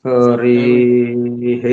हरिः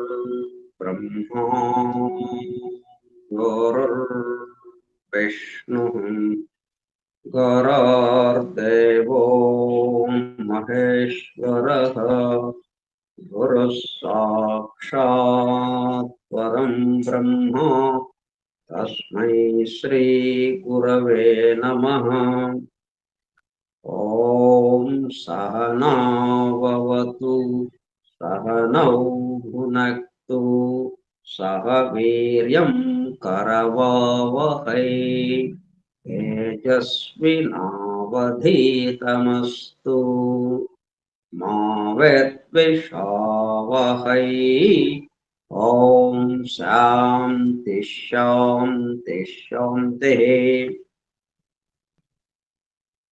गुरुर्ब्रह्मा गुरुर्विष्णुः गुरुर्देवो महेश्वरः गुरुः साक्षात् परं ब्रह्म तस्मै श्री गुरवे नमः। ॐ सहना भवतु सहनौ भुनक्तु सह वीर्यं करवावहै तेजस्विनावधीतमस्तु मा विद्विषावहै। ॐ शान्ति शान्ति शान्तिः।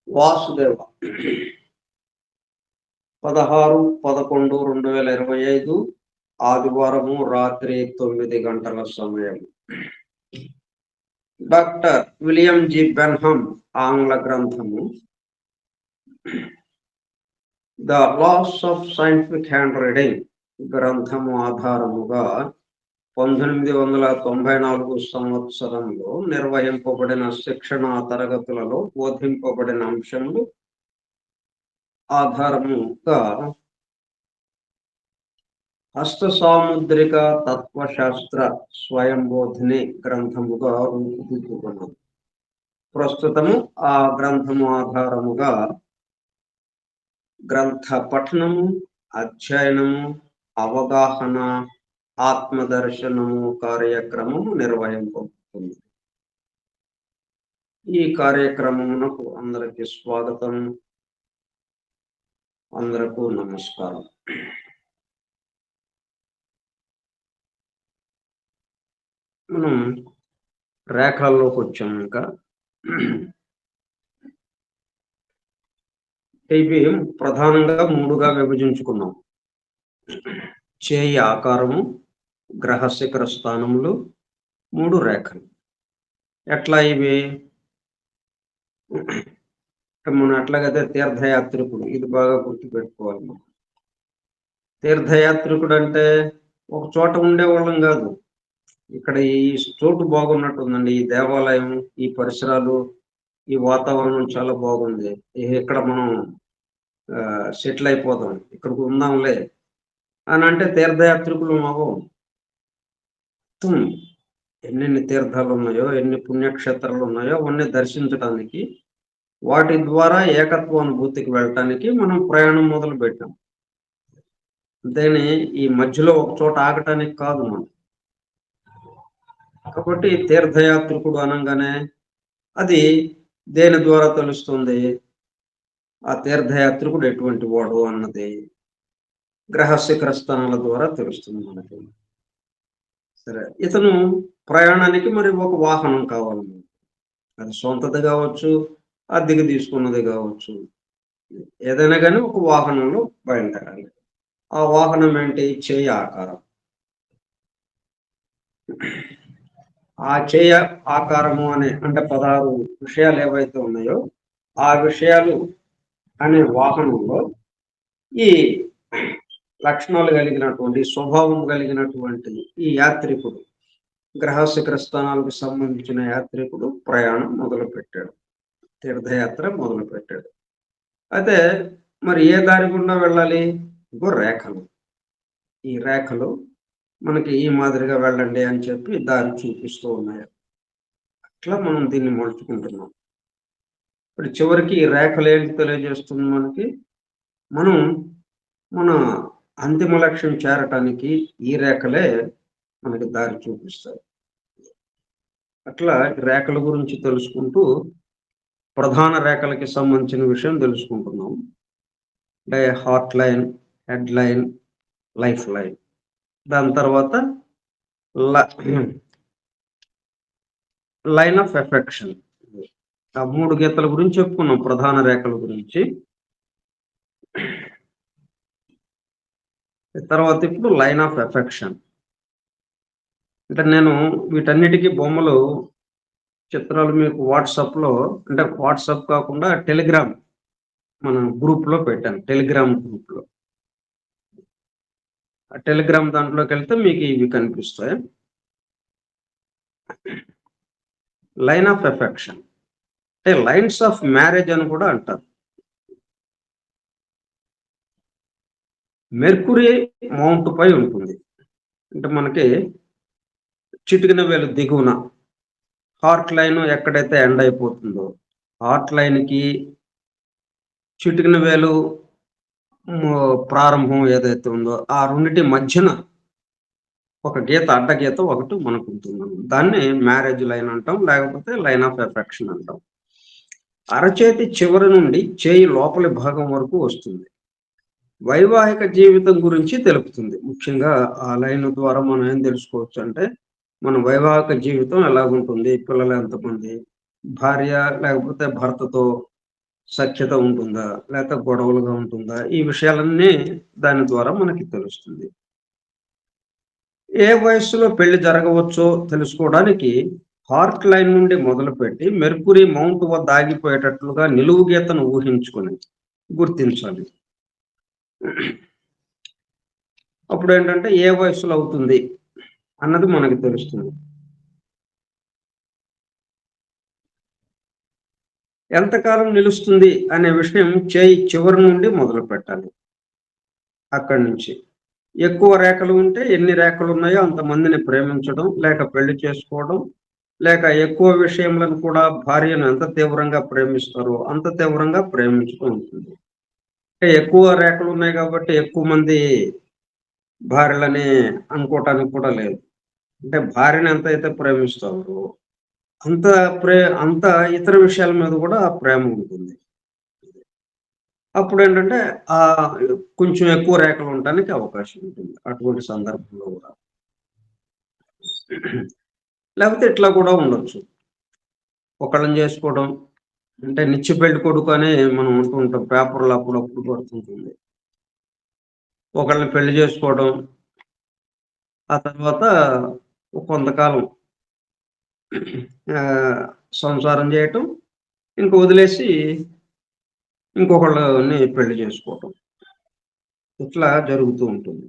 వాసుదేవ 16/11/2025 ఆదివారము రాత్రి 9 గంటల సమయం. డాక్టర్ విలియం జి బెన్హమ్ ఆంగ్ల గ్రంథము the laws of scientific handwriting గ్రంథము ఆధారముగా 1994 సంవత్సరంలో నిర్వహింపబడిన శిక్షణ తరగతులలో బోధింపబడిన అంశములు ఆధారముగా హస్త సాముద్రిక తత్వశాస్త్ర స్వయంబోధిని గ్రంథముగా రూపుదిద్దుకున్నది. ప్రస్తుతము ఆ గ్రంథము ఆధారముగా గ్రంథ పఠనము, అధ్యయనము, అవగాహన, ఆత్మదర్శనము కార్యక్రమము నిర్వహింపబడుతుంది. ఈ కార్యక్రమమునకు అందరికి స్వాగతం, అందరకు నమస్కారం. మనం రేఖల్లోకి వచ్చాము. ఇంకా ఇవి ప్రధానంగా 3గా విభజించుకున్నాం. చేయి ఆకారము, గ్రహ శిఖర స్థానములు, 3 రేఖలు. ఎట్లా ఇవి మనం ఎట్లాగైతే తీర్థయాత్రికుడు, ఇది బాగా గుర్తుపెట్టుకోవాలి. మనం తీర్థయాత్రికుడు అంటే ఒక చోట ఉండేవాళ్ళం కాదు. ఇక్కడ ఈ చోటు బాగున్నట్టుందండి, ఈ దేవాలయం, ఈ పరిసరాలు, ఈ వాతావరణం చాలా బాగుంది, ఇక్కడ మనం సెటిల్ అయిపోదాం, ఇక్కడికి ఉందాంలే అని అంటే తీర్థయాత్రికులు అవ్వం. ఎన్నెన్ని తీర్థాలు ఉన్నాయో, ఎన్ని పుణ్యక్షేత్రాలు ఉన్నాయో అవన్నీ దర్శించడానికి, వాటి ద్వారా ఏకత్వ అనుభూతికి వెళ్ళటానికి మనం ప్రయాణం మొదలు పెట్టాం. అంతేని ఈ మధ్యలో ఒక చోట ఆగటానికి కాదు మనం. కాబట్టి తీర్థయాత్రికుడు అనగానే అది దేని ద్వారా తెలుస్తుంది? ఆ తీర్థయాత్రికుడు ఎటువంటి వాడు అన్నది గ్రహ శిఖర స్థానాల ద్వారా తెలుస్తుంది మనకి. సరే, ఇతను ప్రయాణానికి మరి ఒక వాహనం కావాలి. అది సొంతది కావచ్చు, అద్దెకి తీసుకున్నది కావచ్చు, ఏదైనా కానీ ఒక వాహనంలో బయలుదేరాలి. ఆ వాహనం ఏంటి? చేయ ఆకారం. ఆ చేయ ఆకారము అనే అంటే 16 విషయాలు ఏవైతే ఉన్నాయో ఆ విషయాలు అనే వాహనంలో ఈ లక్షణాలు కలిగినటువంటి, స్వభావం కలిగినటువంటి ఈ యాత్రికుడు, గ్రహ శిఖర స్థానాలకు సంబంధించిన యాత్రికుడు ప్రయాణం మొదలు పెట్టాడు, తీర్థయాత్ర మొదలు పెట్టాడు. అయితే మరి ఏ దారి గుండా వెళ్ళాలి? రేఖలు. ఈ రేఖలు మనకి ఈ మాదిరిగా వెళ్ళండి అని చెప్పి దారి చూపిస్తూ ఉన్నాయి. అట్లా మనం దీన్ని మలుచుకుంటున్నాం. ఇప్పుడు చివరికి ఈ రేఖలు ఏంటి తెలియజేస్తుంది మనకి? మనం మన అంతిమ లక్ష్యం చేరటానికి ఈ రేఖలే మనకి దారి చూపిస్తాయి. అట్లా రేఖల గురించి తెలుసుకుంటూ ప్రధాన రేఖలకి సంబంధించిన విషయం తెలుసుకుంటున్నాం. అంటే heart line, head line, life line. దాని తర్వాత లైన్ ఆఫ్ ఎఫెక్షన్. ఆ 3 గీతల గురించి చెప్పుకున్నాం, ప్రధాన రేఖల గురించి. తర్వాత ఇప్పుడు లైన్ ఆఫ్ ఎఫెక్షన్. అంటే నేను వీటన్నిటికీ బొమ్మలు, చిత్రాలు మీకు వాట్సాప్లో, అంటే వాట్సాప్ కాకుండా టెలిగ్రామ్ మన గ్రూప్లో పెట్టాను. టెలిగ్రామ్ గ్రూప్లో, ఆ టెలిగ్రామ్ దాంట్లోకి వెళ్తే మీకు ఇవి కనిపిస్తాయి. లైన్ ఆఫ్ ఎఫెక్షన్ అంటే లైన్స్ ఆఫ్ మ్యారేజ్ అని కూడా అంటారు. మెర్కురీ మౌంట్ పై ఉంటుంది. అంటే మనకి చిటికిన వేలు దిగువన హార్ట్ లైన్ ఎక్కడైతే ఎండ్ అయిపోతుందో, హార్ట్ లైన్కి చిటికిన వేలు ప్రారంభం ఏదైతే ఉందో ఆ రెండిటి మధ్యన ఒక గీత, అడ్డ గీత ఒకటి మనకు ఉంటుంది. దాన్ని మ్యారేజ్ లైన్ అంటాం, లేకపోతే లైన్ ఆఫ్ ఎఫెక్షన్ అంటాం. అరచేతి చివరి నుండి చేయి లోపలి భాగం వరకు వస్తుంది. వైవాహిక జీవితం గురించి తెలుపుతుంది. ముఖ్యంగా ఆ లైన్ ద్వారా మనం ఏం తెలుసుకోవచ్చు అంటే, మన వైవాహిక జీవితం ఎలాగుంటుంది, పిల్లలు ఎంతమంది, భార్య లేకపోతే భర్తతో సఖ్యత ఉంటుందా, లేకపోతే గొడవలుగా ఉంటుందా, ఈ విషయాలన్నీ దాని ద్వారా మనకి తెలుస్తుంది. ఏ వయస్సులో పెళ్లి జరగవచ్చో తెలుసుకోవడానికి హార్ట్ లైన్ నుండి మొదలుపెట్టి మెర్కురీ మౌంట్ వద్ద ఆగిపోయేటట్లుగా నిలువు గీతను ఊహించుకొని గుర్తించాలి. అప్పుడు ఏంటంటే ఏ వయసులో అవుతుంది అన్నది మనకు తెలుస్తుంది. ఎంతకాలం నిలుస్తుంది అనే విషయం చేయి చివరి నుండి మొదలు పెట్టాలి. అక్కడి నుంచి ఎక్కువ రేఖలు ఉంటే ఎన్ని రేఖలు ఉన్నాయో అంతమందిని ప్రేమించడం, లేక పెళ్లి చేసుకోవడం, లేక ఎక్కువ విషయములను కూడా భార్యను ఎంత తీవ్రంగా ప్రేమిస్తారో అంత తీవ్రంగా ప్రేమించడం ఉంటుంది. ఎక్కువ రేఖలు ఉన్నాయి కాబట్టి ఎక్కువ మంది భార్యలని అనుకోవటానికి కూడా లేదు. అంటే భార్యను ఎంత అయితే ప్రేమిస్తారో అంత అంత ఇతర విషయాల మీద కూడా ప్రేమ ఉంటుంది. అప్పుడు ఏంటంటే ఆ కొంచెం ఎక్కువ రేఖలు ఉండడానికి అవకాశం ఉంటుంది అటువంటి సందర్భంలో కూడా. లేకపోతే ఇట్లా కూడా ఉండొచ్చు, ఒకళ్ళని చేసుకోవడం అంటే నిత్య పెళ్లి కొడుకు అని మనం అంటూ ఉంటాం, పేపర్లో అప్పుడప్పుడు పడుతుంటుంది. ఒకళ్ళని పెళ్లి చేసుకోవడం, ఆ తర్వాత కొంతకాలం సంసారం చేయటం, ఇంక వదిలేసి ఇంకొకళ్ళని పెళ్లి చేసుకోవటం, ఇట్లా జరుగుతూ ఉంటుంది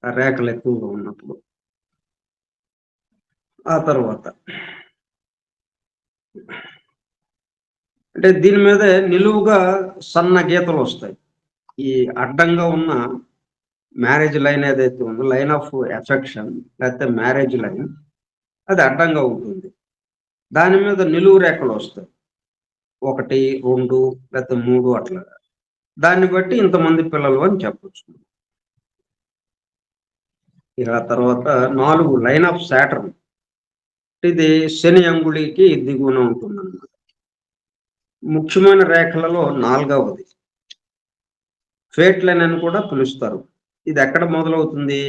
ఆ రేఖలు ఎక్కువగా ఉన్నప్పుడు. ఆ తర్వాత అంటే దీని మీద నిలువుగా సన్న గీతలు వస్తాయి. ఈ అడ్డంగా ఉన్న మ్యారేజ్ లైన్ ఏదైతే ఉందో, లైన్ ఆఫ్ ఎఫెక్షన్ లేకపోతే మ్యారేజ్ లైన్, అది అడ్డంగా ఉంటుంది. దాని మీద నిలువు రేఖలు వస్తాయి, 1, 2 లేకపోతే 3 అట్లా. దాన్ని బట్టి ఇంతమంది పిల్లలు అని చెప్పొచ్చు. ఇక తర్వాత 4 లైన్ ఆఫ్ సాటర్న్. ఇది శని అంగుళికి దిగువన ఉంటుందన్నమాట. ముఖ్యమైన రేఖలలో 4వది ఫేట్ లైన్ అని కూడా పిలుస్తారు. ఇది ఎక్కడ మొదలవుతుంది?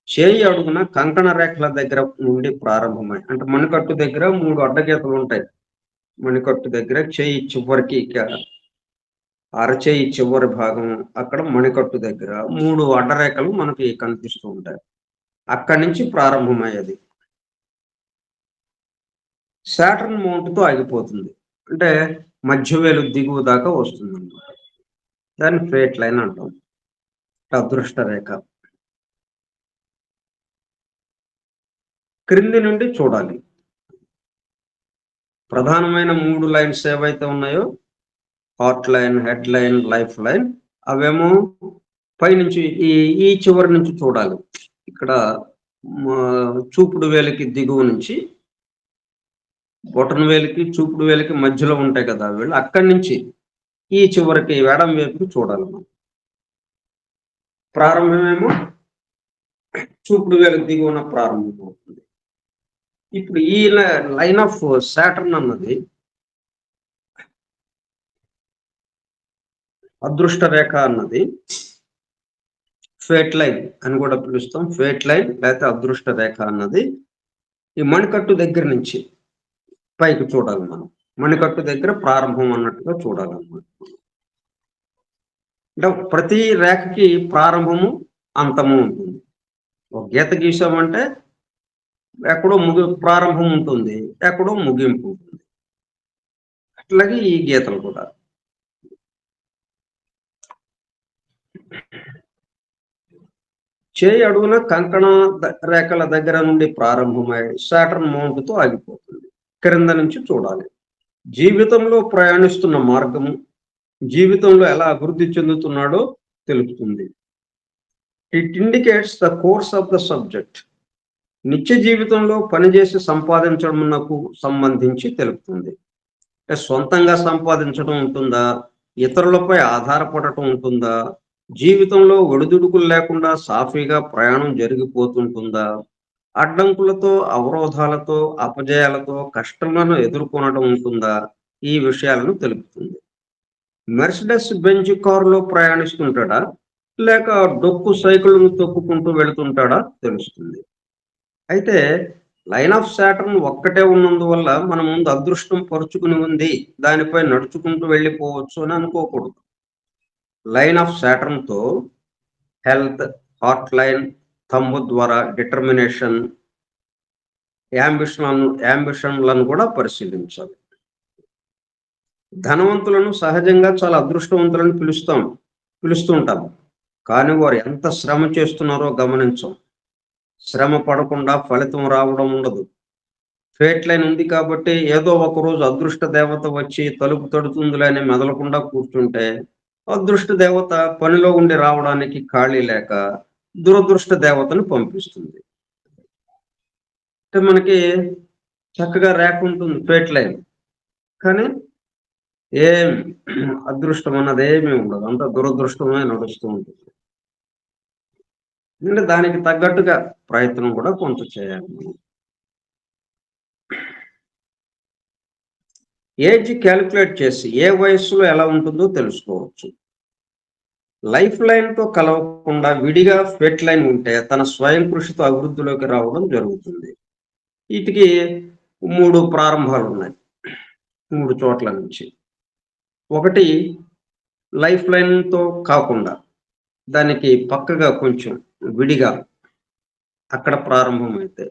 చేయి అడుగున కంకణ రేఖల దగ్గర నుండి ప్రారంభమై, అంటే మణికట్టు దగ్గర 3 అడ్డగీతలు ఉంటాయి. మణికట్టు దగ్గర చేయి చివరికి, అరచేయి చివరి భాగం అక్కడ మణికట్టు దగ్గర 3 అడ్డరేఖలు మనకి కనిపిస్తూ ఉంటాయి. అక్కడి నుంచి ప్రారంభమయ్యేది సాటర్న్ మౌంట్తో ఆగిపోతుంది. అంటే మధ్యవేలు దిగువ దాకా వస్తుంది అన్నమాట. దాన్ని ఫేట్ లైన్ అంటాం, అదృష్ట రేఖ. క్రింది నుండి చూడాలి. ప్రధానమైన 3 లైన్స్ ఏవైతే ఉన్నాయో, heart line, head line, life line, అవేమో పైనుంచి ఈ చివరి నుంచి చూడాలి. ఇక్కడ చూపుడు వేలికి దిగువ నుంచి బొటన వేలికి చూపుడు వేలికి మధ్యలో ఉంటాయి కదా వీళ్ళు, అక్కడి నుంచి ఈ చివరికి ఎడం వైపుకి చూడాలి మనం. ప్రారంభమేమో చూపుడు వేలు దిగువన ప్రారంభమవుతుంది. ఇప్పుడు ఈ లైన్ ఆఫ్ సాటర్న్ అన్నది అదృష్ట రేఖ అన్నది ఫేట్ లైన్ అని కూడా పిలుస్తాం. ఫేట్ లైన్ లేకపోతే అదృష్ట రేఖ అన్నది ఈ మణికట్టు దగ్గర నుంచి పైకి చూడాలి. మనం మణికట్టు దగ్గర ప్రారంభం అన్నట్టుగా చూడాలన్నమాట. అంటే ప్రతి రేఖకి ప్రారంభము అంతము ఉంటుంది. ఒక గీత గీసామంటే ఎక్కడో ప్రారంభం ఉంటుంది, ఎక్కడో ముగింపు ఉంటుంది. అట్లాగే ఈ గీతలు కూడా. చేయి అడుగున కంకణ రేఖల దగ్గర నుండి ప్రారంభమై సాటర్న్ మౌంట్తో ఆగిపోతుంది. క్రింద నుంచి చూడాలి. జీవితంలో ప్రయాణిస్తున్న మార్గము, జీవితంలో ఎలా అభివృద్ధి చెందుతున్నాడో తెలుపుతుంది. It indicates the course of the subject. నిత్య జీవితంలో పనిచేసి సంపాదించడంకు సంబంధించి తెలుపుతుంది. సొంతంగా సంపాదించడం ఉంటుందా, ఇతరులపై ఆధారపడటం ఉంటుందా, జీవితంలో ఒడిదుడుకులు లేకుండా సాఫీగా ప్రయాణం జరిగిపోతుంటుందా, అడ్డంకులతో, అవరోధాలతో, అపజయాలతో, కష్టాలను ఎదుర్కొనడం ఉంటుందా, ఈ విషయాలను తెలుపుతుంది. మెర్సిడెస్ బెంజ్ కారులో ప్రయాణిస్తుంటాడా, లేక డొక్కు సైకిల్ను తొక్కుకుంటూ వెళుతుంటాడా తెలుస్తుంది. అయితే లైన్ ఆఫ్ సాటర్న్ ఒక్కటే ఉన్నందువల్ల మన ముందు అదృష్టం పరుచుకుని ఉంది, దానిపై నడుచుకుంటూ వెళ్ళిపోవచ్చు అని అనుకోకూడదు. లైన్ ఆఫ్ సాటర్న్తో హెల్త్, హార్ట్ లైన్, థంబ్ ద్వారా డిటర్మినేషన్, యాంబిషన్లను కూడా పరిశీలించాలి. ధనవంతులను సహజంగా చాలా అదృష్టవంతులను పిలుస్తూ ఉంటాం. కానీ వారు ఎంత శ్రమ చేస్తున్నారో గమనించం. శ్రమ పడకుండా ఫలితం రావడం ఉండదు. ఫేట్ లైన్ ఉంది కాబట్టి ఏదో ఒక రోజు అదృష్ట దేవత వచ్చి తలుపు తడుతుందిలే అని మెదలకుండా కూర్చుంటే అదృష్ట దేవత పనిలో ఉండి రావడానికి ఖాళీ లేక దురదృష్ట దేవతను పంపిస్తుంది. అంటే మనకి చక్కగా రేఖ ఉంటుంది ఫేట్ లైన్, కానీ ఏం అదృష్టం అన్నది ఏమీ ఉండదు, అంత దురదృష్టమే నడుస్తూ ఉంటుంది. అంటే దానికి తగ్గట్టుగా ప్రయత్నం కూడా కొంత చేయాలి. ఏజ్ క్యాలిక్యులేట్ చేసి ఏ వయస్సులో ఎలా ఉంటుందో తెలుసుకోవచ్చు. లైఫ్ లైన్తో కలవకుండా విడిగా ఫేట్ లైన్ ఉంటే తన స్వయం కృషితో అభివృద్ధిలోకి రావడం జరుగుతుంది. వీటికి 3 ప్రారంభాలు ఉన్నాయి, 3 చోట్ల నుంచి. ఒకటి లైఫ్ లైన్తో కాకుండా దానికి పక్కగా కొంచెం విడిగా అక్కడ ప్రారంభమైతే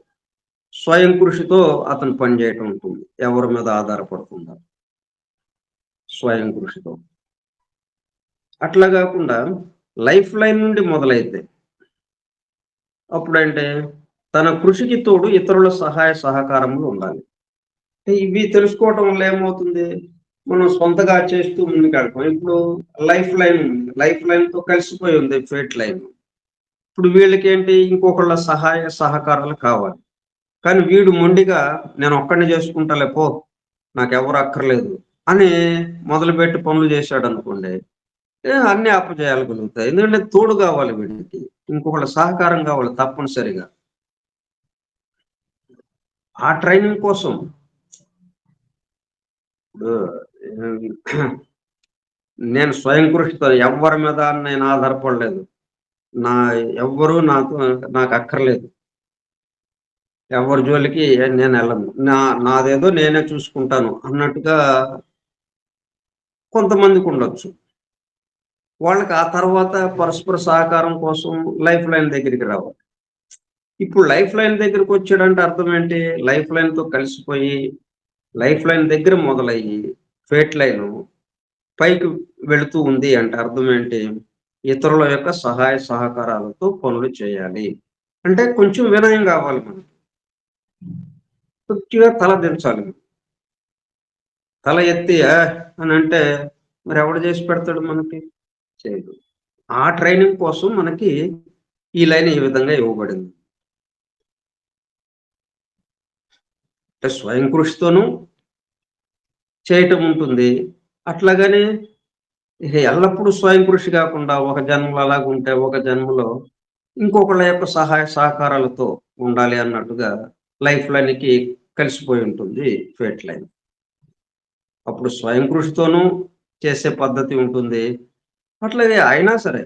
స్వయం కృషితో అతను పనిచేయటం ఉంటుంది, ఎవరి మీద ఆధారపడకుండా స్వయం కృషితో. అట్లా కాకుండా లైఫ్ లైన్ నుండి మొదలైతే అప్పుడంటే తన కృషికి తోడు ఇతరుల సహాయ సహకారములు ఉండాలి. ఇవి తెలుసుకోవటం వల్ల ఏమవుతుంది, మనం సొంతగా చేస్తూ ముందుకెళ్తాం. ఇప్పుడు లైఫ్ లైన్తో కలిసిపోయి ఉంది ఫేట్ లైన్. ఇప్పుడు వీళ్ళకి ఏంటి, ఇంకొకళ్ళ సహాయ సహకారాలు కావాలి. కానీ వీడు మొండిగా నేను ఒక్కడిని చేసుకుంటాలే పో, నాకెవరు అక్కర్లేదు అని మొదలుపెట్టి పనులు చేశాడు అనుకోండి, అన్ని అపజయాలు కలుగుతాయి. ఎందుకంటే తోడు కావాలి వీడికి, ఇంకొకళ్ళ సహకారం కావాలి తప్పనిసరిగా. ఆ ట్రైనింగ్ కోసం నేను స్వయం కృషితో ఎవరి మీద నేను ఆధారపడలేదు, ఎవ్వరూ నాకు అక్కర్లేదు, ఎవరి జోలికి నేను వెళ్ళను, నాదేదో నేనే చూసుకుంటాను అన్నట్టుగా కొంతమందికి ఉండొచ్చు. వాళ్ళకి ఆ తర్వాత పరస్పర సహకారం కోసం లైఫ్ లైన్ దగ్గరికి రావాలి. ఇప్పుడు లైఫ్ లైన్ దగ్గరికి వచ్చాడంటే అర్థం ఏంటి, లైఫ్ లైన్తో కలిసిపోయి లైఫ్ లైన్ దగ్గర మొదలయ్యి ఫేట్ లైన్ పైకి వెళుతూ ఉంది అంటే అర్థం ఏంటి, ఇతరుల యొక్క సహాయ సహకారాలతో పనులు చేయాలి. అంటే కొంచెం వినయం కావాలి, మనకి కొద్దిగా తల దించాలి. తల ఎత్తి అని అంటే మరి ఎవడు చేసి పెడతాడు, మనకి చేయదు. ఆ ట్రైనింగ్ కోసం మనకి ఈ లైన్ ఈ విధంగా ఇవ్వబడింది. అంటే స్వయం కృషితోనూ చేయటం ఉంటుంది, అట్లాగనే ఇక ఎల్లప్పుడూ స్వయం కృషి కాకుండా ఒక జన్మలో అలాగుంటే, ఒక జన్మలో ఇంకొకళ్ళ యొక్క సహాయ సహకారాలతో ఉండాలి అన్నట్టుగా లైఫ్ లైన్‌కి కలిసిపోయి ఉంటుంది ఫేట్ లైన్. అప్పుడు స్వయం కృషితోనూ చేసే పద్ధతి ఉంటుంది. అట్లాగే అయినా సరే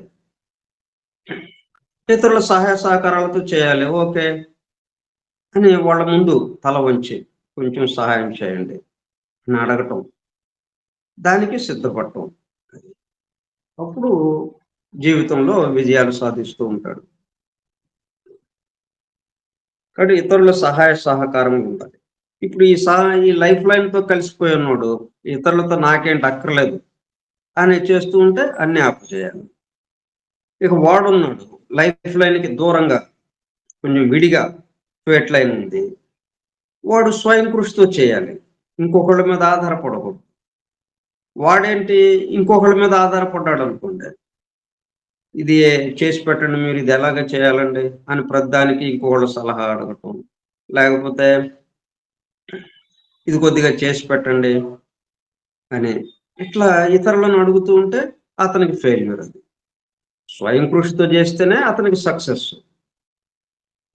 ఇతరుల సహాయ సహకారాలతో చేయాలి. ఓకే. అని వాళ్ళ ముందు తల వంచి కొంచెం సహాయం చేయండి అని అడగటం. దానికి సిద్ధపడటం. అప్పుడు జీవితంలో విజయాలు సాధిస్తూ ఉంటాడు. కాబట్టి ఇతరుల సహాయ సహకారం ఉండాలి. ఇప్పుడు ఈ లైఫ్ లైన్‌తో కలిసిపోయున్నోడు ఇతరులతో నాకేంటి అక్కర్లేదు అని చేస్తూ ఉంటే అన్నీ ఆపుచేయాలి. ఇక వాడున్నాడు లైఫ్ లైన్‌కి దూరంగా కొంచెం విడిగా స్ట్రెయిట్ లైన్ ఉంది. వాడు స్వయం కృషితో చేయాలి. ఇంకొకళ్ళ మీద ఆధారపడకూడదు. వాడేంటి ఇంకొకళ్ళ మీద ఆధారపడ్డాడనుకోండి. ఇది చేసి పెట్టండి మీరు ఇది ఎలాగ చేయాలండి అని ప్రతిదానికి ఇంకొకళ్ళ సలహా అడగటం. లేకపోతే ఇది కొద్దిగా చేసి పెట్టండి అని. ఇట్లా ఇతరులను అడుగుతూ ఉంటే అతనికి ఫెయిల్యూర్ అది. స్వయం కృషితో చేస్తేనే అతనికి సక్సెస్.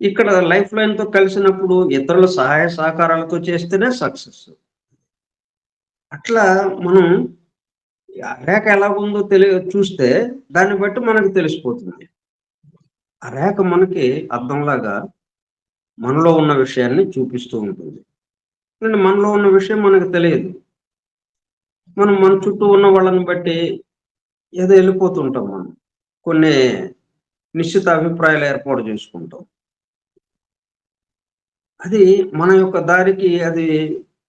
ఇక్కడ లైఫ్ లైన్‌తో కలిసినప్పుడు ఇతరుల సహాయ సహకారాలతో చేస్తేనే సక్సెస్. అట్లా మనం ఆ రేఖ ఎలాగుందో చూస్తే దాన్ని బట్టి మనకు తెలిసిపోతుంది. ఆ రేఖ మనకి అద్దంలాగా మనలో ఉన్న విషయాన్ని చూపిస్తూ ఉంటుంది. ఎందుకంటే మనలో ఉన్న విషయం మనకు తెలియదు. మనం మన చుట్టూ ఉన్న వాళ్ళని బట్టి ఏదో వెళ్ళిపోతూ ఉంటాం మనం. కొన్ని నిశ్చిత అభిప్రాయాలు ఏర్పాటు చేసుకుంటాం. అది మన యొక్క దారికి అది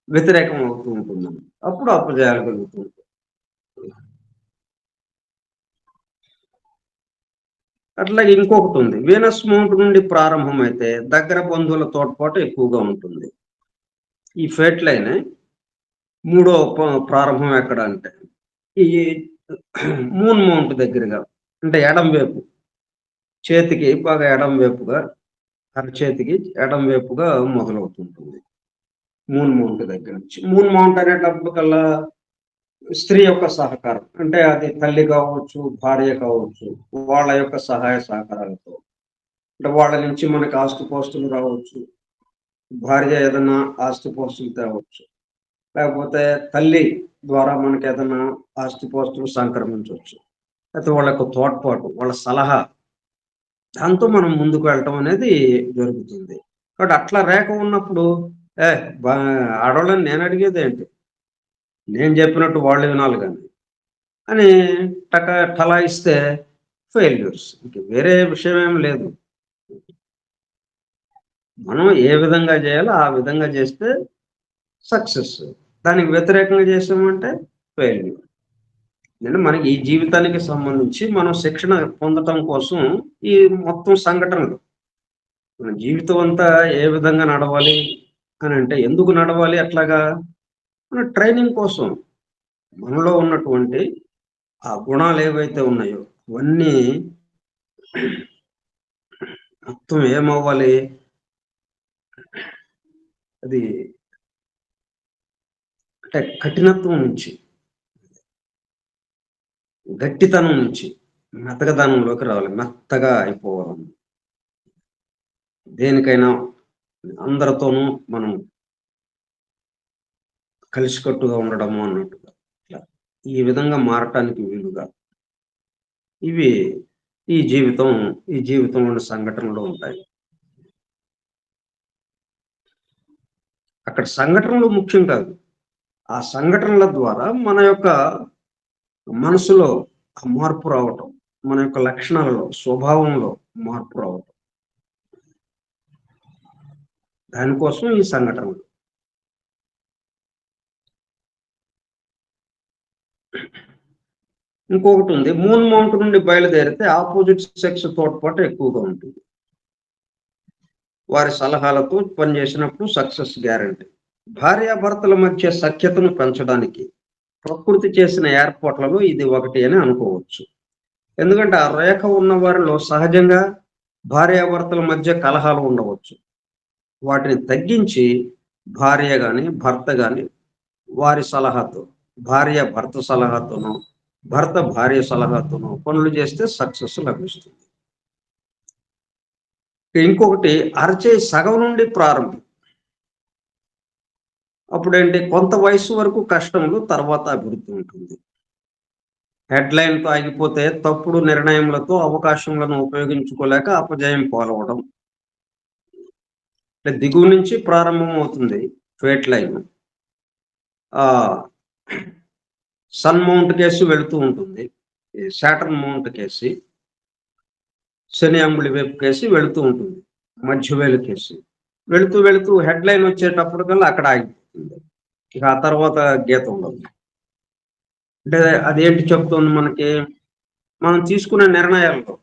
వ్యతిరేకం అవుతూ ఉంటుందండి. అప్పుడు అపజయాలు కలుగుతూ ఉంటాయి. అట్లాగే ఇంకొకటుంది. వీనస్ మౌంట్ నుండి ప్రారంభమైతే దగ్గర బంధువుల తోడ్పాటు ఎక్కువగా ఉంటుంది. ఈ ఫేట్ లైన్ మూడో ప్రారంభం ఎక్కడ అంటే ఈ మూన్ మౌంట్ దగ్గరగా అంటే ఎడం వైపు చేతికి బాగా ఎడం వైపుగా అరచేతికి ఎడం వైపుగా మొదలవుతుంటుంది. మూన్ మౌంట్ దగ్గర నుంచి. మూన్ మౌంట్ అనేటప్పటికల్లా స్త్రీ యొక్క సహకారం. అంటే అది తల్లి కావచ్చు, భార్య కావచ్చు. వాళ్ళ యొక్క సహాయ సహకారాలతో. అంటే వాళ్ళ నుంచి మనకు ఆస్తిపాస్తులు రావచ్చు. భార్య ఏదన్నా ఆస్తిపాస్తులు తేవచ్చు. లేకపోతే తల్లి ద్వారా మనకేదన్నా ఆస్తిపాస్తులు సంక్రమించొచ్చు. అయితే వాళ్ళ యొక్క తోడ్పాటు, వాళ్ళ సలహా దాంతో మనం ముందుకు వెళ్ళటం అనేది జరుగుతుంది. కాబట్టి అట్లా రేఖ ఉన్నప్పుడు ఏ బా ఆడోళ్ళని నేను అడిగేదేంటి? నేను చెప్పినట్టు వాళ్ళు వినాలి గాని అని ఠలాయిస్తే ఫెయిల్యూర్స్. ఇంక వేరే విషయం ఏమి లేదు. మనం ఏ విధంగా చేయాలో ఆ విధంగా చేస్తే సక్సెస్. దానికి వ్యతిరేకంగా చేసామంటే ఫెయిల్యూర్. అంటే మనకి ఈ జీవితానికి సంబంధించి మనం శిక్షణ పొందటం కోసం ఈ మొత్తం సంఘటనలు మన జీవితం అంతా ఏ విధంగా నడవాలి అని అంటే ఎందుకు నడవాలి అట్లాగా? మన ట్రైనింగ్ కోసం మనలో ఉన్నటువంటి ఆ గుణాలు ఏవైతే ఉన్నాయో అవన్నీ మొత్తం ఏమవ్వాలి? అది అంటే కఠినత్వం నుంచి, గట్టితనం నుంచి మెత్తగదనంలోకి రావాలి. మెత్తగా అయిపోవాలి. దేనికైనా అందరితోనూ మనం కలిసికట్టుగా ఉండడము అన్నట్టుగా. ఇట్లా ఈ విధంగా మారటానికి వీలుగా ఇవి ఈ జీవితం ఈ జీవితంలోని సంఘటనలు ఉంటాయి. అక్కడ సంఘటనలు ముఖ్యం కాదు. ఆ సంఘటనల ద్వారా మన యొక్క మనసులో ఆ మార్పు రావటం. మన యొక్క లక్షణాలలో, స్వభావంలో మార్పు రావటం. దానికోసం ఈ సంఘటనలు. ఇంకొకటుంది. మూన్ మౌంట్ నుండి బయలుదేరితే ఆపోజిట్ సెక్స్ తోడ్పాటు ఎక్కువగా ఉంటుంది. వారి సలహాలతో పనిచేసినప్పుడు సక్సెస్ గ్యారంటీ. భార్యాభర్తల మధ్య సఖ్యతను పెంచడానికి ప్రకృతి చేసిన ఏర్పాట్లలో ఇది ఒకటి అని అనుకోవచ్చు. ఎందుకంటే ఆ రేఖ ఉన్న వారిలో సహజంగా భార్యాభర్తల మధ్య కలహాలు ఉండవచ్చు. వాటిని తగ్గించి భార్య గాని, భర్త గాని వారి సలహాతో, భార్య భర్త సలహాతోనో భర్త భార్య సలహాతోనో పనులు చేస్తే సక్సెస్ లభిస్తుంది. ఇంకొకటి అరచేయి సగం నుండి ప్రారంభం. అప్పుడేంటి కొంత వయసు వరకు కష్టములు, తర్వాత అభివృద్ధి ఉంటుంది. హెడ్‌లైన్‌తో ఆగిపోతే తప్పుడు నిర్ణయములతో అవకాశములను ఉపయోగించుకోలేక అపజయం పాలవడం. అంటే దిగువ నుంచి ప్రారంభమవుతుంది ఫేట్ లైన్. సన్ మౌంట్ కేసి వెళుతూ ఉంటుంది. ఈ సాటర్న్ మౌంట్ కేసి, శని అంగుళి వైపు కేసి వెళుతూ ఉంటుంది. మధ్యవేలు కేసి. వెళుతూ వెళుతూ హెడ్‌లైన్ వచ్చేటప్పటికల్లా అక్కడ ఆగిపోతుంది. ఇక ఆ తర్వాత గీత ఉండదు. అంటే అదేంటి చెప్తుంది మనకి? మనం తీసుకునే నిర్ణయాల్లో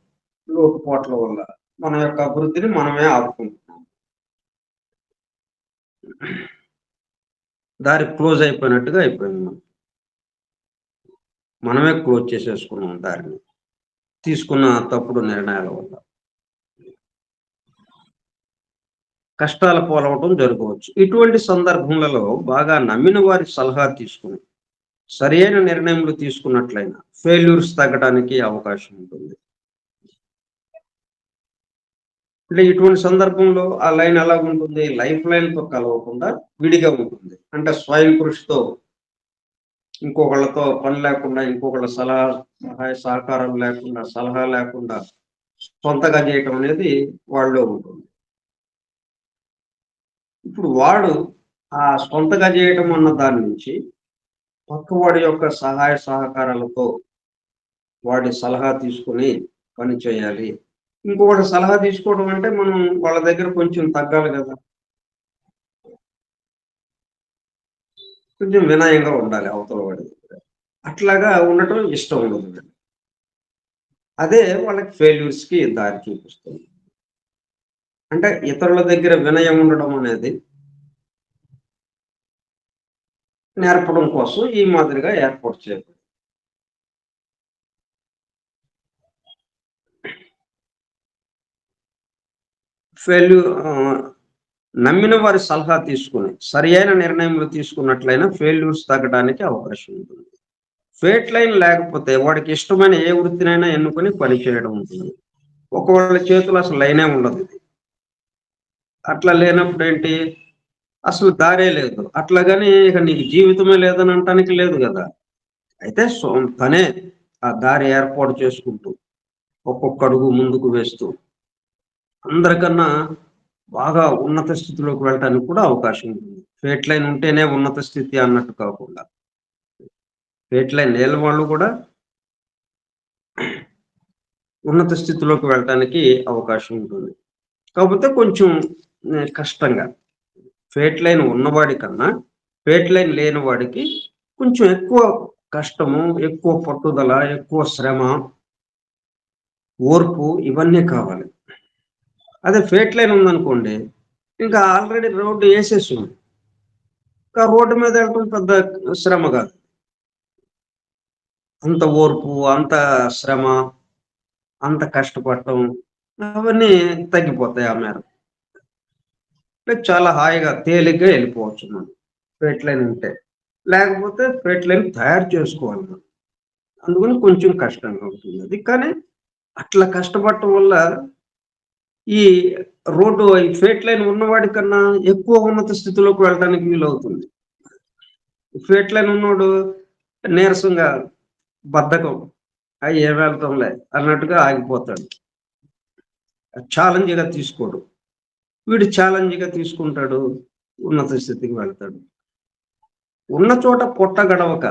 లోటుపాట్ల వల్ల మన యొక్క అభివృద్ధిని మనమే ఆపుకుంటున్నాం. దారి క్లోజ్ అయిపోయినట్టుగా అయిపోయింది మనం. మనమే క్లోజ్ చేసేసుకున్నాం దారిని. తీసుకున్న తప్పుడు నిర్ణయాల వల్ల. కష్టాల పాలవటం జరగవచ్చు. ఇటువంటి సందర్భములలో బాగా నమ్మిన వారి సలహా తీసుకుని సరియైన నిర్ణయములు తీసుకున్నట్లయినా ఫెయిల్యూర్స్ తగ్గడానికి అవకాశం ఉంటుంది. అంటే ఇటువంటి సందర్భంలో ఆ లైన్ ఎలా ఉంటుంది? లైఫ్ లైన్‌తో కలవకుండా విడిగా ఉంటుంది. అంటే స్వయం కృషితో ఇంకొకళ్ళతో పని లేకుండా, ఇంకొకళ్ళ సహాయ సహకారం లేకుండా, సలహా లేకుండా సొంతగా చేయటం అనేది వాళ్ళలో ఉంటుంది. ఇప్పుడు వాడు ఆ సొంతగా చేయటం అన్న దాని నుంచి పక్కవాడి యొక్క సహాయ సహకారాలతో వాడి సలహా తీసుకొని పని చేయాలి. ఇంకొకటి సలహా తీసుకోవడం అంటే మనం వాళ్ళ దగ్గర కొంచెం తగ్గాలి కదా! కొంచెం వినయంగా ఉండాలి అవతల వాడి దగ్గర. అట్లాగా ఉండటం ఇష్టం ఉండదు వీళ్ళకి. అదే వాళ్ళకి ఫెయిల్యూర్స్‌కి దారి చూపిస్తుంది. అంటే ఇతరుల దగ్గర వినయం ఉండడం అనేది నేర్పడం కోసం ఈ మాదిరిగా ఏర్పాటు చేయబడింది. నమ్మిన వారి సలహా తీసుకొని సరియైన నిర్ణయములు తీసుకున్నట్లయినా ఫెయిల్యూర్స్ తగ్గడానికి అవకాశం ఉంటుంది. ఫేట్ లైన్ లేకపోతే వాడికి ఇష్టమైన ఏ వృత్తినైనా ఎన్నుకొని పని చేయడం ఉంటుంది. ఒకళ్ళ చేతిలో అసలు లైనే ఉండదు ఇది. అట్లా లేనప్పుడేంటి? అసలు దారే లేదు. అట్లాగని ఇక నీకు జీవితమే లేదని అనటానికి లేదు గదా! అయితే తనే ఆ దారి ఏర్పాటు చేసుకుంటూ, ఒక్కొక్క అడుగు ముందుకు వేస్తూ, అందరికన్నా బాగా ఉన్నత స్థితిలోకి వెళ్ళటానికి కూడా అవకాశం ఉంటుంది. ఫేట్ లైన్ ఉంటేనే ఉన్నత స్థితి అన్నట్టు కాకుండా, ఫేట్ లైన్ లేని వాళ్ళు కూడా ఉన్నత స్థితిలోకి వెళ్ళటానికి అవకాశం ఉంటుంది. కాకపోతే కొంచెం కష్టంగా. ఫేట్ లైన్ ఉన్నవాడి కన్నా, ఫేట్ లైన్ లేని వాడికి కొంచెం ఎక్కువ కష్టము, ఎక్కువ పట్టుదల, ఎక్కువ శ్రమ, ఓర్పు ఇవన్నీ కావాలి. అదే ఫేట్ లైన్ ఉందనుకోండి, ఇంకా ఆల్రెడీ రోడ్డు ఏసేసుంది. ఇంకా రోడ్డు మీద వెళ్ళటం పెద్ద శ్రమ కాదు. అంత ఓర్పు, అంత శ్రమ, అంత కష్టపడటం అవన్నీ తగ్గిపోతాయి ఆ మేర. చాలా హాయిగా తేలిగ్గా వెళ్ళిపోవచ్చు మనం. ఫేట్ లైన్ ఉంటే. లేకపోతే ఫేట్ లైన్ తయారు చేసుకోవాలి మనం. అందుకని కొంచెం కష్టంగా ఉంటుంది అది. కానీ అట్లా కష్టపడటం వల్ల ఈ ఈ ఫేట్ లైన్ ఉన్నవాడి కన్నా ఎక్కువ ఉన్నత స్థితిలోకి వెళ్ళడానికి వీలవుతుంది. ఫేట్ లైన్ ఉన్నోడు నీరసంగా, బద్ధకం, ఏం వెళ్తాంలే అన్నట్టుగా ఆగిపోతాడు. ఛాలెంజ్‌గా తీసుకోడు. వీడు ఛాలెంజ్‌గా తీసుకుంటాడు. ఉన్నత స్థితికి వెళ్తాడు. ఉన్న చోట పొట్ట గడవక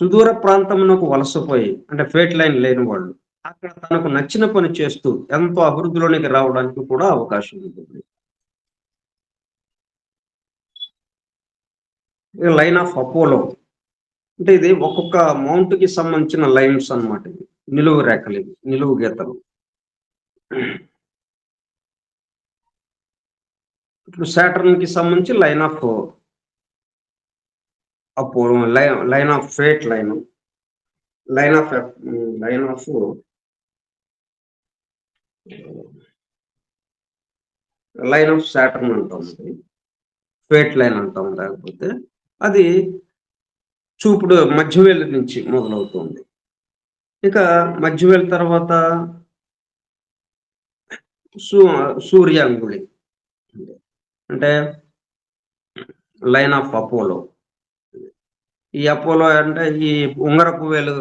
సుదూర ప్రాంతమునకు వలసపోయి అంటే ఫేట్ లైన్ లేని వాళ్ళు అక్కడ తనకు నచ్చిన పని చేస్తూ ఎంతో అభివృద్ధిలోనికి రావడానికి కూడా అవకాశం ఉంటుంది. ఈ లైన్ ఆఫ్ అపోలో అంటే ఇది ఒక్కొక్క మౌంట్ కి సంబంధించిన లైన్స్ అన్నమాట ఇవి. నిలువు రేఖలు ఇవి. నిలువు గీతలు. ఇప్పుడు సాటర్న్ కి సంబంధించి line of Apollo, line of fate line, line of line of line of Saturn అంటాం. ఫేట్ లైన్ అంటాం. లేకపోతే అది చూపుడు మధ్యవేలు నుంచి మొదలవుతుంది. ఇక మధ్యవేలు తర్వాత సూర్యాంగుళి అంటే లైన్ ఆఫ్ అపోలో. ఈ అపోలో అంటే ఈ ఉంగరపు వేలు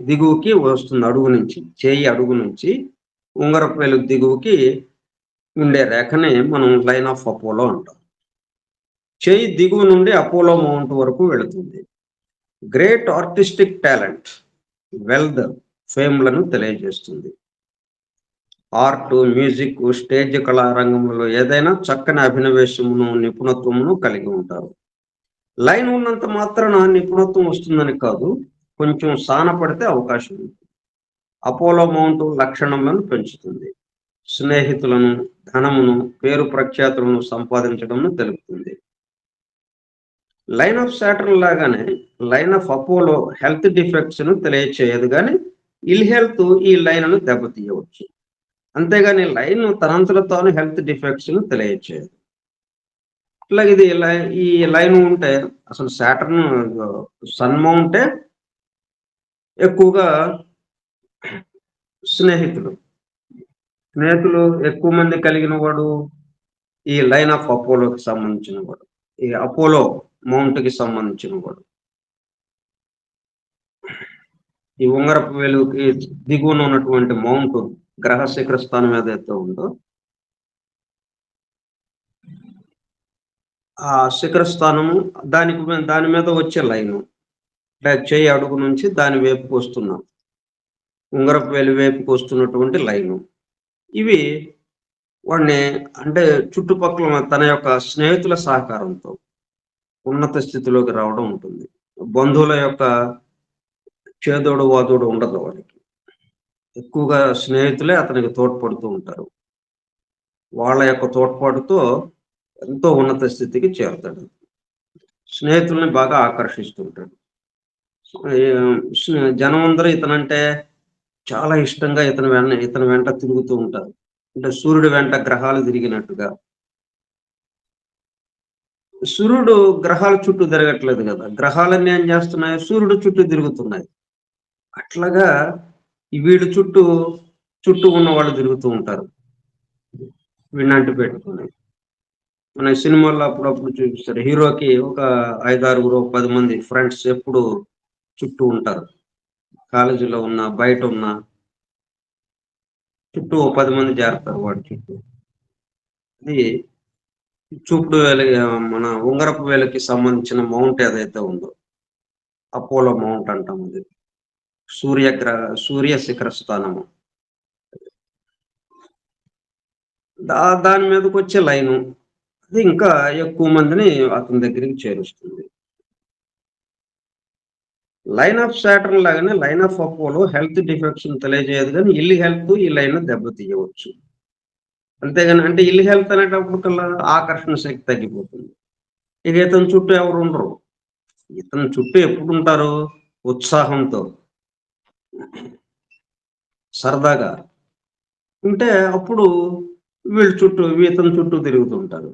దిగువకి వస్తుంది. అడుగు నుంచి, చేయి అడుగు నుంచి ఉంగరపు వేలు దిగువకి ఉండే రేఖని మనం లైన్ ఆఫ్ అపోలో అంటాం. చేయి దిగువ నుండి అపోలో మౌంట్ వరకు వెళుతుంది. గ్రేట్ ఆర్టిస్టిక్ టాలెంట్, వెల్త్, ఫేమ్లను తెలియజేస్తుంది. ఆర్ట్, మ్యూజిక్, స్టేజ్ కళారంగంలో ఏదైనా చక్కని అభినవేశమును, నిపుణత్వమును కలిగి ఉంటారు. లైన్ ఉన్నంత మాత్రాన నిపుణత్వం వస్తుందని కాదు, కొంచెం సానపడితే అవకాశం ఉంది. అపోలో మౌంట్ లక్షణములను పెంచుతుంది. స్నేహితులను, ధనమును, పేరు ప్రఖ్యాతులను సంపాదించడంను తెలుపుతుంది. లైన్ ఆఫ్ సాటర్న్ లాగానే line of Apollo health defects ను తెలియచేయదు, కానీ ఇల్ హెల్త్ ఈ లైన్ను దెబ్బతీయవచ్చు. అంతేగాని లైన్ తనంతలో తాను హెల్త్ డిఫెక్ట్స్ ను తెలియచేయదు. ఇట్లాగే ఈ లైన్ ఉంటే అసలు సాటర్న్ సన్ మౌంటే ఎక్కువగా స్నేహితులు ఎక్కువ మంది కలిగిన వాడు ఈ లైన్ ఆఫ్ అపోలోకి సంబంధించిన వాడు, ఈ అపోలో మౌంట్ కి సంబంధించిన వాడు. ఈ ఉంగరపు వేలుకి దిగువన ఉన్నటువంటి మౌంట్ గ్రహ శిఖర స్థానం ఏదైతే ఉందో ఆ శిఖర స్థానము దాని మీద వచ్చే లైను చేయి అడుగు నుంచి దాని వైపుకు వస్తున్నాం, ఉంగరపు వేలు వైపుకు వస్తున్నటువంటి లైను. ఇవి వాడిని అంటే చుట్టుపక్కల తన యొక్క స్నేహితుల సహకారంతో ఉన్నత స్థితిలోకి రావడం ఉంటుంది. బంధువుల యొక్క చేదోడు వాదోడు ఉండదు వాడికి. ఎక్కువగా స్నేహితులే అతనికి తోడ్పడుతూ ఉంటారు. వాళ్ళ యొక్క తోడ్పాటుతో ఎంతో ఉన్నత స్థితికి చేరుతాడు. స్నేహితుల్ని బాగా ఆకర్షిస్తుంటాడు. జనం అందరూ ఇతనంటే చాలా ఇష్టంగా ఇతని వెంట తిరుగుతూ ఉంటారు. అంటే సూర్యుడి వెంట గ్రహాలు తిరిగినట్టుగా. సూర్యుడు గ్రహాల చుట్టూ తిరగట్లేదు కదా, గ్రహాలన్నీ ఏం చేస్తున్నాయి, సూర్యుడు చుట్టూ తిరుగుతున్నాయి. అట్లాగా వీడి చుట్టూ ఉన్న వాళ్ళు తిరుగుతూ ఉంటారు వీడినంటి పెట్టుకుని. మన సినిమాల్లో అప్పుడప్పుడు చూపిస్తారు, హీరోకి ఒక 5-6, 10 మంది ఫ్రెండ్స్ ఎప్పుడు చుట్టూ ఉంటారు. కాలేజీలో ఉన్న, బయట ఉన్న చుట్టూ 10 మంది చేరతారు వాడి చుట్టూ. ఇది చూపుడు వేల మన ఉంగరపు వేలకి సంబంధించిన మౌంట్ ఏదైతే ఉందో అపోలో మౌంట్ అంటాం. అది సూర్య శిఖర స్థానము. దాని మీదకి వచ్చే లైను అది ఇంకా ఎక్కువ మందిని అతని దగ్గరికి చేరుస్తుంది. లైన్ ఆఫ్ సాటర్న్ లాగానే line of Apollo health defects తెలియజేయదు, కానీ ఇల్ హెల్త్ ఈ లైన్ దెబ్బతీయవచ్చు. అంతేగాని అంటే ఇల్ హెల్త్ అనేటప్పుడు కల్లా ఆకర్షణ శక్తి తగ్గిపోతుంది. ఇక ఇతని చుట్టూ ఎవరు ఉండరు. ఇతని చుట్టూ ఎప్పుడు ఉంటారు, ఉత్సాహంతో సరదాగా ఉంటే అప్పుడు ఇతని చుట్టూ తిరుగుతుంటారు.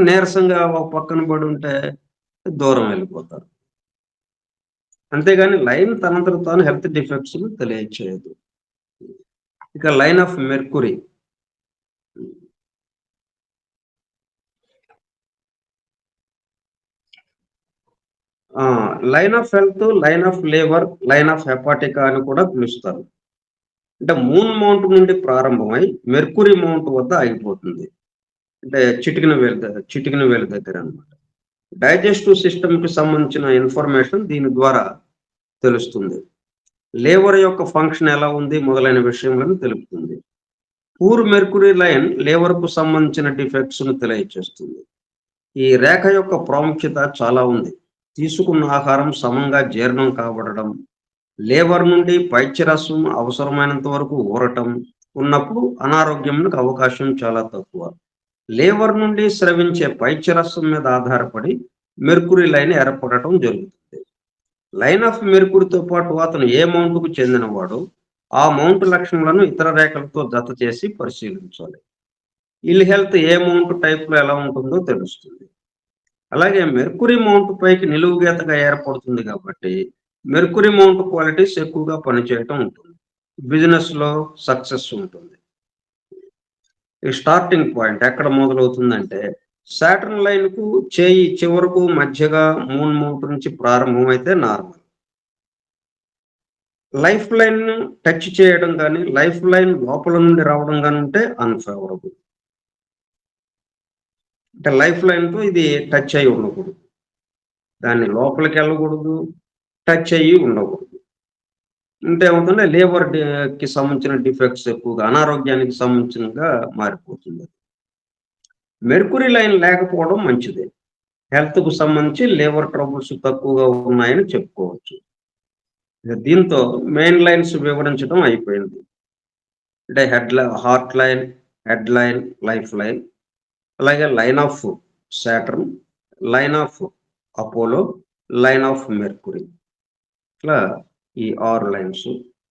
నీరసంగా ఒక పక్కన పడి ఉంటే దూరం వెళ్ళిపోతారు. అంతేగాని లైన్ తనంతట తాను హెల్త్ డిఫెక్ట్స్ తెలియచేయదు. ఇక line of Mercury. Line of health, line of labour, line of hepatica అని కూడా పిలుస్తారు. అంటే మూన్ మౌంట్ నుండి ప్రారంభమై మెర్కురీ మౌంట్ వద్ద ఆగిపోతుంది. అంటే చిటికిన వేలు దగ్గర అనమాట. డైజెస్టివ్ సిస్టమ్ కి సంబంధించిన ఇన్ఫర్మేషన్ దీని ద్వారా తెలుస్తుంది. లేవర్ యొక్క ఫంక్షన్ ఎలా ఉంది మొదలైన విషయములను తెలుపుతుంది. పూర్ మెర్కురీ లైన్ లేవర్ కు సంబంధించిన డిఫెక్ట్స్ ను తెలియచేస్తుంది. ఈ రేఖ యొక్క ప్రాముఖ్యత చాలా ఉంది. తీసుకున్న ఆహారం సమంగా జీర్ణం కాబడడం, లేవర్ నుండి పైత్యరసం అవసరమైనంత వరకు ఊరటం ఉన్నప్పుడు అనారోగ్యంకు అవకాశం చాలా తక్కువ. లేవర్ నుండి స్రవించే పైత్యరసం మీద ఆధారపడి మెర్కురీ లైన్ ఏర్పడటం జరుగుతుంది. లైన్ ఆఫ్ మెర్కురీతో పాటు అతను ఏ మౌంట్కు చెందినవాడు ఆ మౌంట్ లక్షణాలను ఇతర రేఖలతో జత చేసి పరిశీలించాలి. ఇల్ హెల్త్ ఏ మౌంట్ టైప్ లో ఎలా ఉంటుందో తెలుస్తుంది. అలాగే మెర్కురీ మౌంట్ పైకి నిలువు గీతగా ఏర్పడుతుంది కాబట్టి మెర్కురీ మౌంట్ క్వాలిటీస్ ఎక్కువగా పనిచేయటం ఉంటుంది. బిజినెస్ లో సక్సెస్ ఉంటుంది. ఈ స్టార్టింగ్ పాయింట్ ఎక్కడ మొదలవుతుందంటే సాటర్న్ లైన్ కు చేయి చివరకు మధ్యగా మూన్ మౌంట్ నుంచి ప్రారంభం అయితే నార్మల్. లైఫ్ లైన్ టచ్ చేయడం కానీ లైఫ్ లైన్ లోపల నుండి రావడం కానీ ఉంటే అన్ఫేవరబుల్. అంటే లైఫ్ లైన్తో ఇది టచ్ అయి ఉండకూడదు, దాన్ని లోపలికి వెళ్ళకూడదు, టచ్ అయ్యి ఉండకూడదు. అంటే ఏమవుతుందంటే లేబర్ కి సంబంధించిన డిఫెక్ట్స్ ఎక్కువగా అనారోగ్యానికి సంబంధించినగా మారిపోతుంది. మెర్కురీ లైన్ లేకపోవడం మంచిదే. హెల్త్కు సంబంధించి లేబర్ ట్రబుల్స్ తక్కువగా ఉన్నాయని చెప్పుకోవచ్చు. దీంతో మెయిన్ లైన్స్ వివరించడం అయిపోయింది. అంటే heart line, head line, life line, అలాగే line of Saturn, line of Apollo, line of Mercury, ఇట్లా ఈ 6 లైన్స్.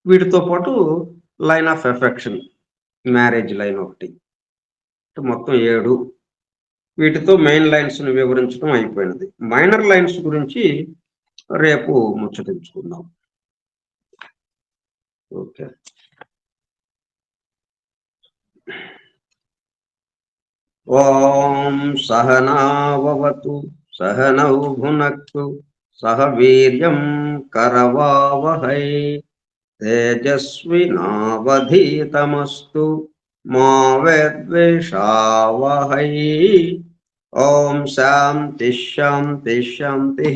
వీటితో పాటు line of affection, marriage line ఒకటి, మొత్తం 7. వీటితో మెయిన్ లైన్స్ ను వివరించడం అయిపోయినది. మైనర్ లైన్స్ గురించి రేపు ముచ్చటించుకుందాం. ఓకే. ఓం సహనావతు సహనౌ భునక్తు సహ వీర్యం కరవావహై తేజస్వినావధీతమస్తు మా విద్విషావహై. ఓం శాంతి శాంతి శాంతి.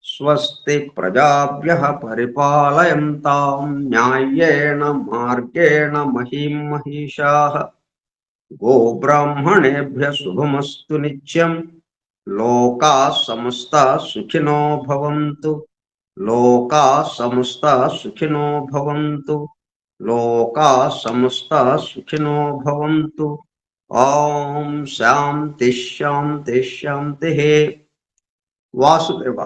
స్వస్తి ప్రజాభ్యః పరిపాలయంతాం న్యాయేన మార్గేణ మహీం మహిషాః. గోబ్రాహ్మణేభ్యः శుభమస్తు నిత్యం. లోకాః సమస్తాః సుఖినో భవంతు. లోకాః సమస్తాః సుఖినో భవంతు. లోకాః సమస్తాః సుఖినో భవంతు. ఓం శాంతి శాంతి శాంతి. వాసుదేవ.